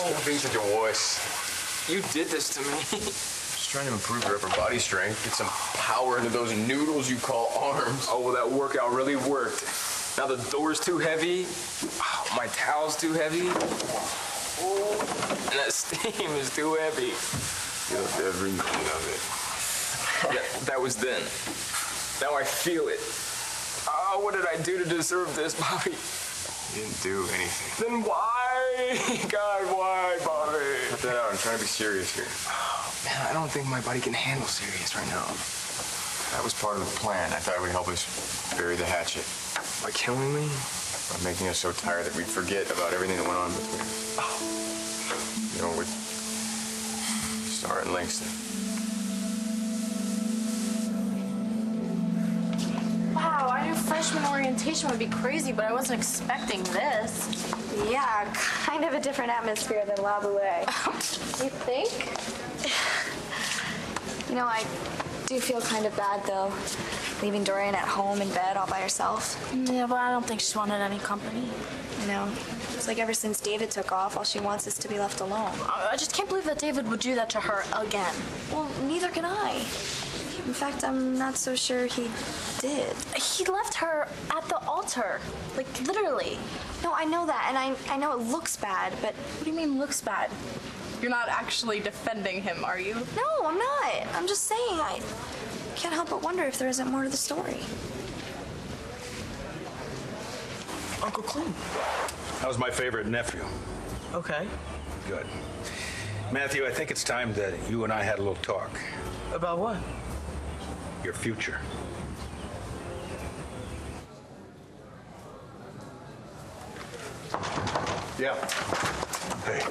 Stop being such a wuss. You did this to me. Just trying to improve your upper body strength. Get some power into those noodles you call arms. Oh, well, that workout really worked. Now the door's too heavy. My towel's too heavy. Oh, and that steam is too heavy. You loved every minute of it. That was then. Now I feel it. Oh, what did I do to deserve this, Bobby? You didn't do anything. Then why? God, why, Bobby? Cut that out. I'm trying to be serious here. Oh, man, I don't think my body can handle serious right now. That was part of the plan. I thought it would help us bury the hatchet. By killing me? By making us so tired that we'd forget about everything that went on between us. Oh. You know, with Star and Langston. Wow, I knew freshman orientation would be crazy, but I wasn't expecting this. Yeah, kind of a different atmosphere than Live-8. You think? You know, I do feel kind of bad, though, leaving Dorian at home in bed all by herself. Yeah, but I don't think she wanted any company. You know, it's like ever since David took off, all she wants is to be left alone. I just can't believe that David would do that to her again. Well, neither can I. In fact, I'm not so sure he did. He left her at the altar, like literally. No, I know that, and I know it looks bad, but... What do you mean looks bad? You're not actually defending him, are you? No, I'm not. I'm just saying, I can't help but wonder if there isn't more to the story. Uncle Clem. That was my favorite nephew. Okay. Good. Matthew, I think it's time that you and I had a little talk. About what? Your future. Yeah. Hey.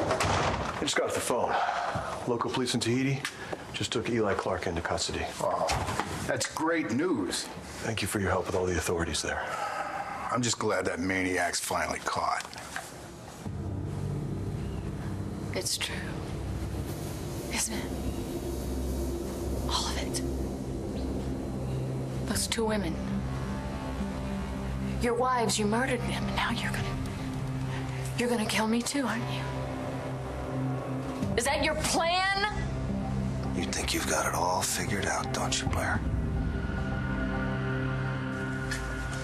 I just got off the phone. Local police in Tahiti just took Eli Clark into custody. Oh, that's great news. Thank you for your help with all the authorities there. I'm just glad that maniac's finally caught. It's true. Isn't it? All of it. Those two women. Your wives, you murdered them, and now you're gonna kill me too, aren't you? Is that your plan? You think you've got it all figured out, don't you, Blair?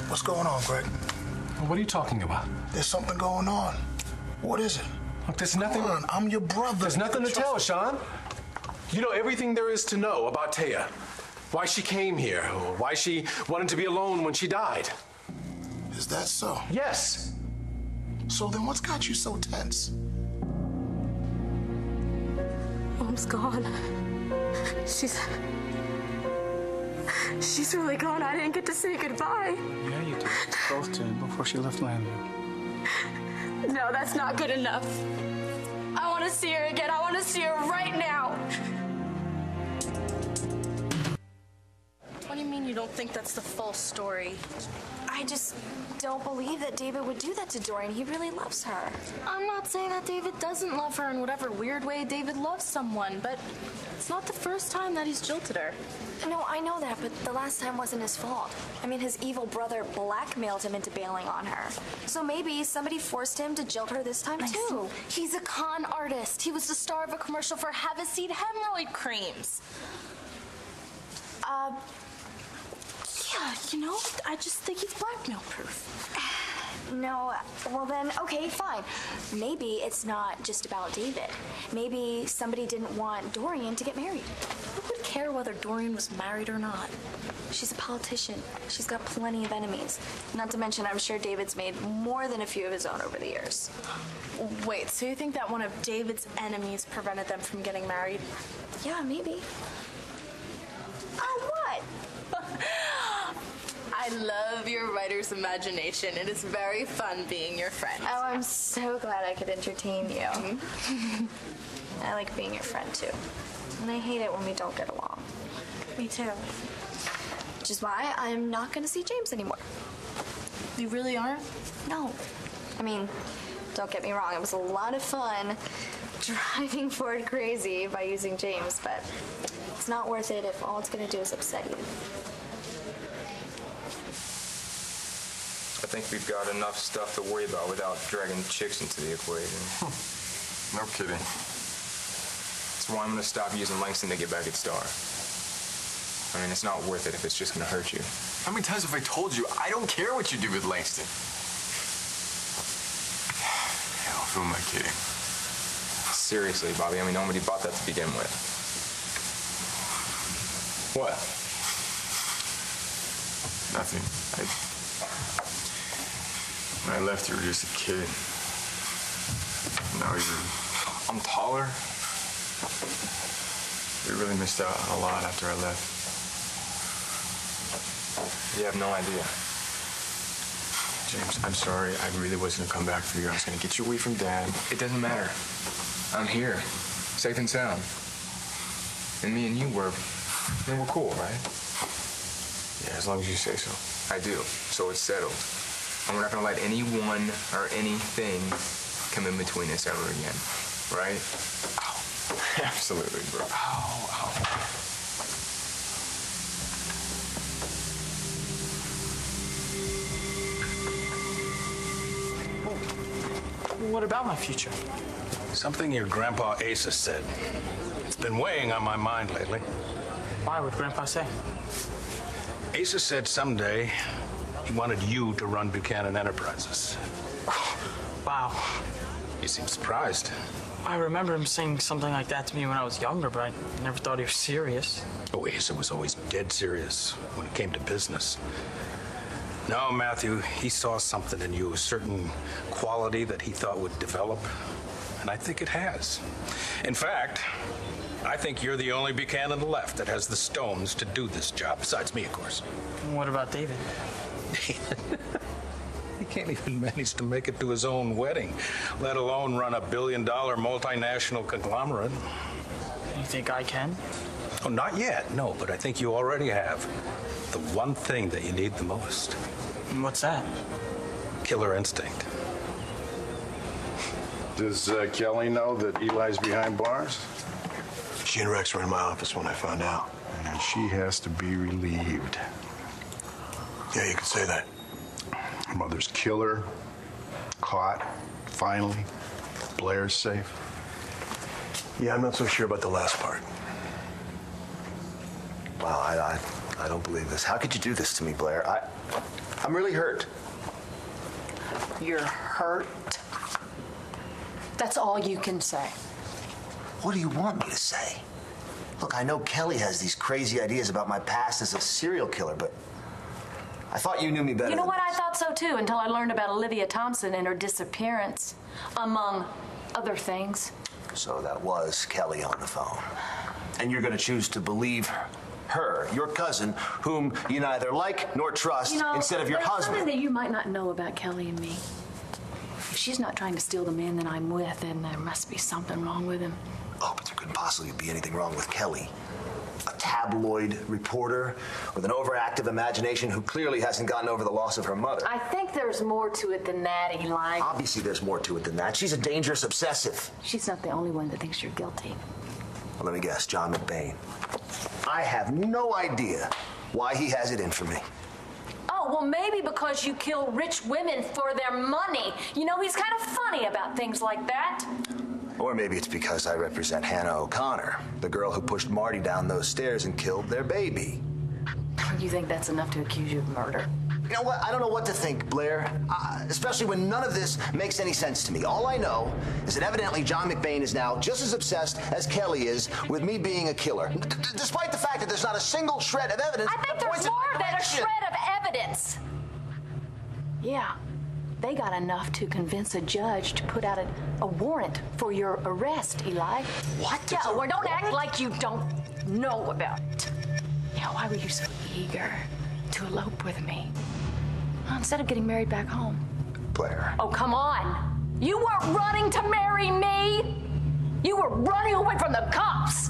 What's going on, Greg? What are you talking about? There's something going on. What is it? Look, there's nothing. Come on, I'm your brother. There's nothing to tell, Sean. You know everything there is to know about Taya. Why she came here, or why she wanted to be alone when she died. Is that so? Yes. So then what's got you so tense? Mom's gone. She's really gone. I didn't get to say goodbye. Yeah, you did. Both did before she left Landon. No, that's not good enough. I want to see her again. I want to see her right now. What do you mean you don't think that's the full story? I just don't believe that David would do that to Dorian. He really loves her. I'm not saying that David doesn't love her in whatever weird way David loves someone, but it's not the first time that he's jilted her. No, I know that, but the last time wasn't his fault. I mean, his evil brother blackmailed him into bailing on her. So maybe somebody forced him to jilt her this time, too. He's a con artist. He was the star of a commercial for Haviseed hemorrhoid creams. Yeah, you know, I just think he's blackmail-proof. No, well then, okay, fine. Maybe it's not just about David. Maybe somebody didn't want Dorian to get married. Who would care whether Dorian was married or not? She's a politician. She's got plenty of enemies. Not to mention, I'm sure David's made more than a few of his own over the years. Wait, so you think that one of David's enemies prevented them from getting married? Yeah, maybe. What? I love your writer's imagination. It is very fun being your friend. Oh, I'm so glad I could entertain you. I like being your friend, too. And I hate it when we don't get along. Me too. Which is why I'm not going to see James anymore. You really aren't? No. I mean, don't get me wrong. It was a lot of fun driving Ford crazy by using James, but it's not worth it if all it's going to do is upset you. I think we've got enough stuff to worry about without dragging chicks into the equation. No kidding. That's why I'm gonna stop using Langston to get back at Star. I mean, it's not worth it if it's just gonna hurt you. How many times have I told you I don't care what you do with Langston? Hell, who am I kidding? Seriously, Bobby, I mean, nobody bought that to begin with. What? Nothing. When I left, you were just a kid. Now I'm taller. We really missed out on a lot after I left. You have no idea. James, I'm sorry. I really was going to come back for you. I was going to get you away from Dad. It doesn't matter. I'm here, safe and sound. And me and you were cool, right? Yeah, as long as you say so. I do. So it's settled. And we're not gonna let anyone or anything come in between us ever again, right? Ow. Absolutely, bro. Ow, ow. What about my future? Something your grandpa Asa said. It's been weighing on my mind lately. Why would Grandpa say? Asa said someday he wanted you to run Buchanan Enterprises. Wow. You seem surprised. I remember him saying something like that to me when I was younger, but I never thought he was serious. Oh, Asa was always dead serious when it came to business. No, Matthew, he saw something in you, a certain quality that he thought would develop, and I think it has. In fact, I think you're the only Buchanan left that has the stones to do this job, besides me, of course. What about David? He can't even manage to make it to his own wedding, let alone run a billion-dollar multinational conglomerate. You think I can? Oh, not yet, no, but I think you already have the one thing that you need the most. And what's that? Killer instinct. Does Kelly know that Eli's behind bars? She and Rex were in my office when I found out. And she has to be relieved. Yeah, you could say that. Her mother's killer, caught, finally. Blair's safe. Yeah, I'm not so sure about the last part. Wow, I don't believe this. How could you do this to me, Blair? I'm really hurt. You're hurt. That's all you can say. What do you want me to say? Look, I know Kelly has these crazy ideas about my past as a serial killer, but I thought you knew me better. You know than what? this. I thought so too until I learned about Olivia Thompson and her disappearance, among other things. So that was Kelly on the phone. And you're going to choose to believe her, your cousin, whom you neither like nor trust, instead of your there's husband. Something that you might not know about Kelly and me. If she's not trying to steal the man that I'm with, then there must be something wrong with him. Oh, but there couldn't possibly be anything wrong with Kelly. A tabloid reporter with an overactive imagination who clearly hasn't gotten over the loss of her mother. I think there's more to it than that, Eli. Obviously, there's more to it than that. She's a dangerous obsessive. She's not the only one that thinks you're guilty. Well, let me guess, John McBain. I have no idea why he has it in for me. Oh, well, maybe because you kill rich women for their money. You know, he's kind of funny about things like that. Or maybe it's because I represent Hannah O'Connor, the girl who pushed Marty down those stairs and killed their baby. You think that's enough to accuse you of murder? You know what? I don't know what to think, Blair. Especially when none of this makes any sense to me. All I know is that evidently John McBain is now just as obsessed as Kelly is with me being a killer. Despite the fact that there's not a single shred of evidence. I think there's more than a shred of evidence. Yeah. They got enough to convince a judge to put out a warrant for your arrest, Eli. What? Yeah, well, don't act like you don't know about it. Yeah, why were you so eager to elope with me? Well, instead of getting married back home. Blair. Oh, come on. You weren't running to marry me. You were running away from the cops.